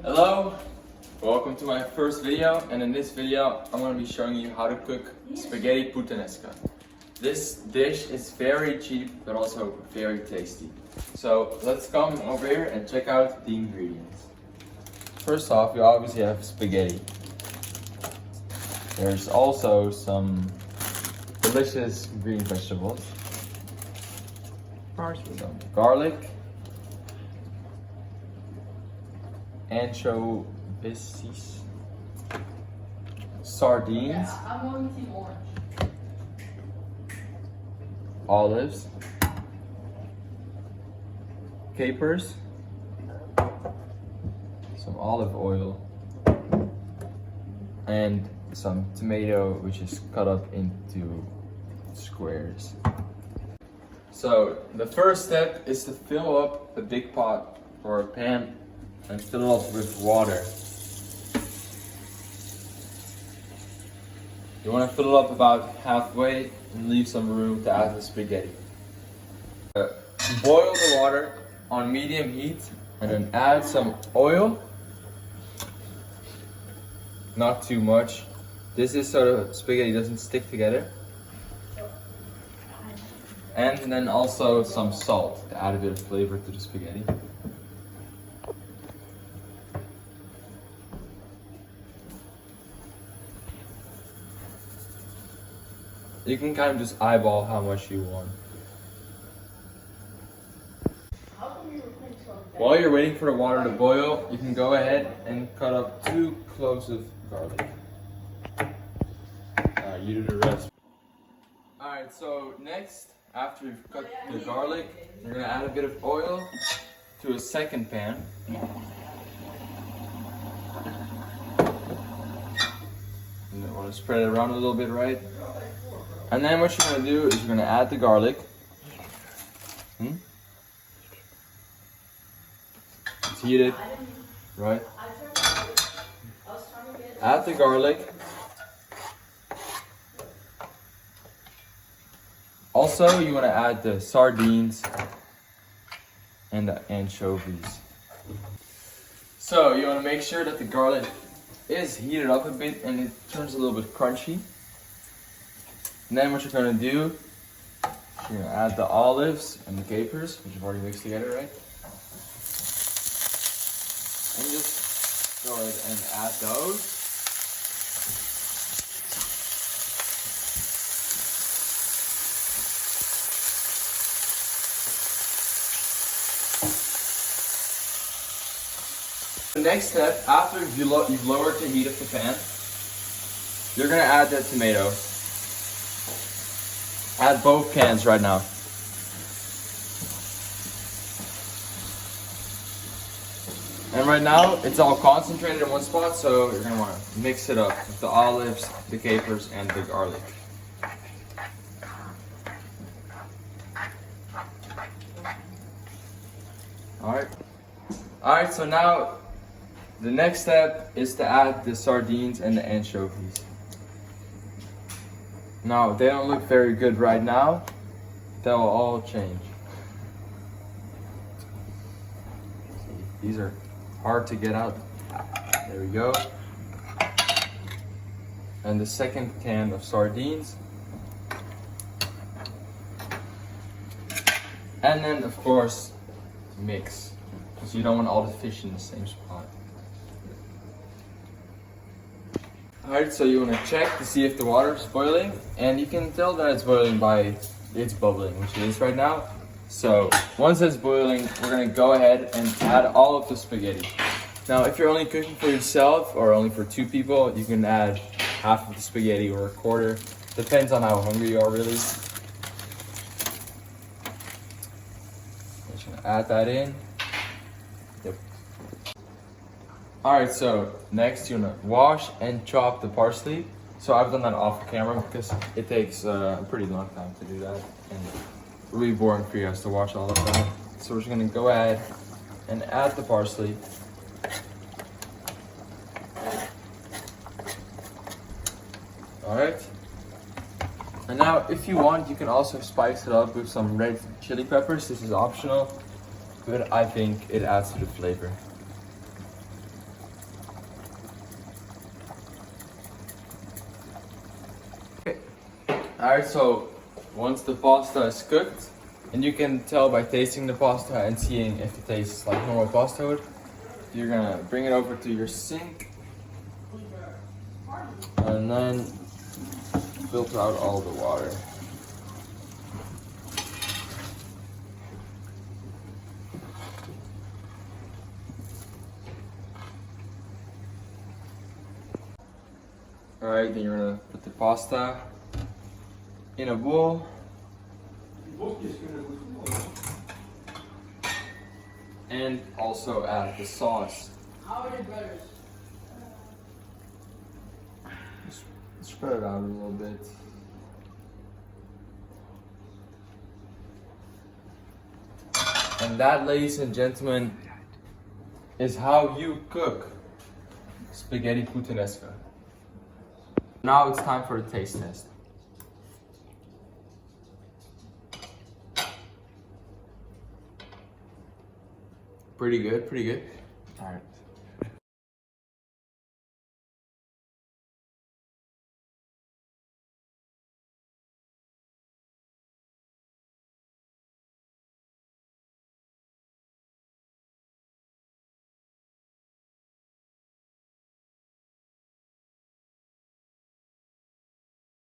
Hello, welcome to my first video, and in this video I'm going to be showing you how to cook spaghetti puttanesca. This dish is very cheap but also very tasty. So let's come over here and check out the ingredients. First off, you obviously have spaghetti. There's also some delicious green vegetables. Some garlic, anchovies, sardines, I'm going team orange. olives, capers, some olive oil, and some tomato, which is cut up into squares. So the first step is to fill up a big pot or a pan and fill it up with water. You want to fill it up about halfway and leave some room to add the spaghetti. Boil the water on medium heat and then add some oil. Not too much. This is so the spaghetti doesn't stick together. And then also some salt to add a bit of flavor to the spaghetti. You can kind of just eyeball how much you want. While you're waiting for the water to boil, you can go ahead and cut up 2 cloves of garlic. You do the rest. Alright, so next, after you've cut the garlic, you're going to add a bit of oil to a second pan. And then want to spread it around a little bit, right? And then what you're going to do is you're going to add the garlic. It's heated, right? Add the garlic. Also, you want to add the sardines and the anchovies. So you want to make sure that the garlic is heated up a bit and it turns a little bit crunchy. And then what you're going to do, you're going to add the olives and the capers, which you've already mixed together, right? And just go ahead and add those. The next step, after you've lowered the heat of the pan, you're going to add the tomato. Add both cans right now. And right now, it's all concentrated in one spot, so you're going to want to mix it up with the olives, the capers, and the garlic. Alright, so now the next step is to add the sardines and the anchovies. Now, they don't look very good right now. They'll all change. These are hard to get out. There we go. And the second can of sardines. And then, of course, mix. Because you don't want all the fish in the same spot. Alright, so you want to check to see if the water is boiling, and you can tell that it's boiling by it's bubbling, which it is right now. So once it's boiling, we're going to go ahead and add all of the spaghetti. Now, if you're only cooking for yourself or only for 2 people, you can add half of the spaghetti or a quarter. Depends on how hungry you are, really. Just going to add that in. Yep. Alright, so next you're gonna wash and chop the parsley. So I've done that off camera because it takes a pretty long time to do that. And really boring for you guys to watch all of that. So we're just gonna go ahead and add the parsley. Alright. And now if you want, you can also spice it up with some red chili peppers. This is optional, but I think it adds to the flavor. Alright, so once the pasta is cooked, and you can tell by tasting the pasta and seeing if it tastes like normal pasta would, you're gonna bring it over to your sink and then filter out all the water. Alright, then you're gonna put the pasta in a bowl. And also add the sauce. Just spread it out a little bit. And that, ladies and gentlemen, is how you cook spaghetti puttanesca. Now it's time for the taste test. Pretty good, pretty good. All right.